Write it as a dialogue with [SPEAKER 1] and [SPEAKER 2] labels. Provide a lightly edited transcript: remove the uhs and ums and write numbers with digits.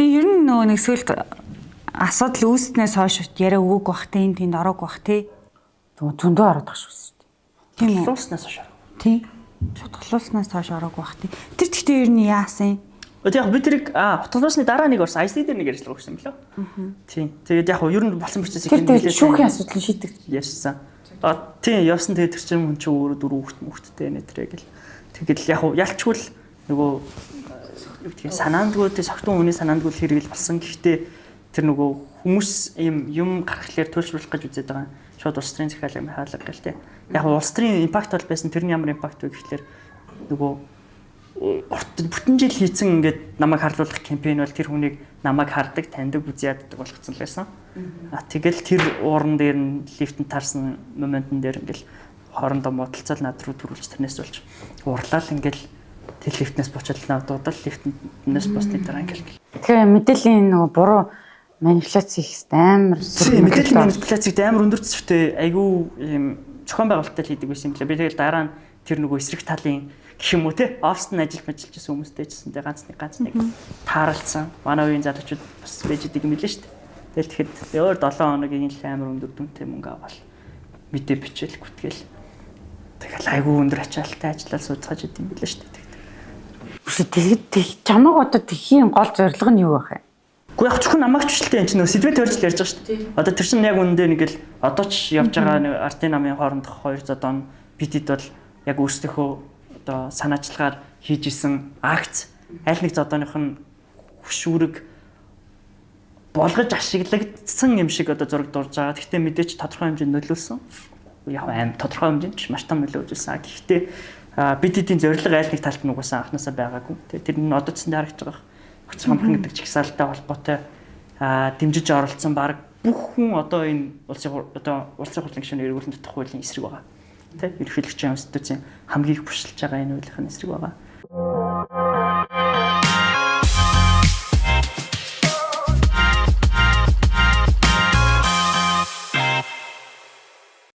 [SPEAKER 1] Тэгээ ер нь нөгөө нэг эсвэл асуудал үүснээс хойш яриа өвөг бах тийм тэнд ороог бах тий. Зөндөө ороод тах шүү дээ. Тийм үү?
[SPEAKER 2] Хулууснаас хойш.
[SPEAKER 1] Тий. Хулууснаас хойш ороог бах тий. Тэр гэхдээ ер нь яасан?
[SPEAKER 2] Яг би тэрийг хулуусны дараа нэг орсон IC дээр нэг ярьж өгсөн юм лөө. Тийм. Тэгээд яг ер нь болсон процессыг
[SPEAKER 1] хэлээ. Шүүхийн асуудлыг шийдэг
[SPEAKER 2] ярьсан. Тийм явсан тэгээд тэр чинь хүн чинь өөрөө дөрөв хүүхэдтэй нэ гэл. Тэгэл яг ялчгүй л нөгөө юу гэх санаандгүй согтун хүний санаандгүй хэрэгэл болсон. Гэхдээ тэр нөгөө хүмүүс юм гаргахлаар төлөвшүүлэх гэж үзээд байгаа. Шууд улс төрийн захиалга хаалга гэл те. Яг улс төрийн импакт бол байсан. Тэрний ямар импакт вэ гэхлээр нөгөө бүтэн жил хийцэн ингээд намайг харлуулах кампайн бол тэр хүнийг намайг хардаг, таньдаг, үзий яддаг болгоцсон л байсан. Тэгэл тэр ууран дээр нь лифтэнд таарсан моментн дээр ингээд хоорондоо модалцал над руу төрүүлж тэрнээс болж уурлал ингээд тэр лифтнээс буцаад дуудал лифтнээс босны дараа ингээд.
[SPEAKER 1] Тэгэхээр мэдээллийн нөгөө буруу манипуляц хийх амар.
[SPEAKER 2] Мэдээллийн манипуляцийг амар өндөр зөвтэй айгүй юм зохион байгуулалттай хийдэг байсан юм лээ. Би тэгэл дараа нь тэр нөгөө эсрэг талын гэх юм уу те оффист нь ажиллаж байсан хүмүүстэй ч гэсэн ганц нэг тааралцсан. Манай үеийн залуучууд бас байж идэг юм билээ шүү дээ. Тэгэл тэгэхэд өөр 7 хоногийн амар өндөр дүнтэй мөнгө аваад мэдээ бичээл гүтгэл. Тэгэл айгүй өндөр ачаалттай ажиллаад суудгаж идэм билээ шүү дээ.
[SPEAKER 1] Тэгээд чамаг одоо тхийн гол зорилго нь юу вэ?
[SPEAKER 2] Гэхдээ яг зөвхөн намайг чүшилтэй энэ чинь нөө сэдвээ төрж ярьж байгаа шүү дээ. Одоо тэр чинь яг үнэндээ нэг л одоо ч явж байгаа нэг артын намын хоорондох 200 дон бидэд бол яг өөрсдийнхөө одоо санаачлагаар хийж исэн акц аль нэг зодооных нь хөшүүрэг болгож ашиглагдсан юм шиг одоо зураг дурж байгаа. Гэхдээ мэдээч тодорхой хэмжээнд нөлөөлсөн. Яг тодорхой хэмжээнд ч маш том нөлөө үзүүлсэн. Гэхдээ бид эдийн зорилго аль нэг талд нь угаасаа анханасаа байгаагүй. Тэр нь одоо ч харагдаж байгаа. Хөцөр хамхан гэдэг чагсаалттай холбоотой дэмжиж оролцсон баг бүх хүн одоо энэ улсын хурлын гишүүний эргүүлэн татах хуулийн эсрэг байгаа. Тэ ерөнхийлөгчийн институцийн хамгийн их бушилж байгаа энэ хуулийн эсрэг байгаа.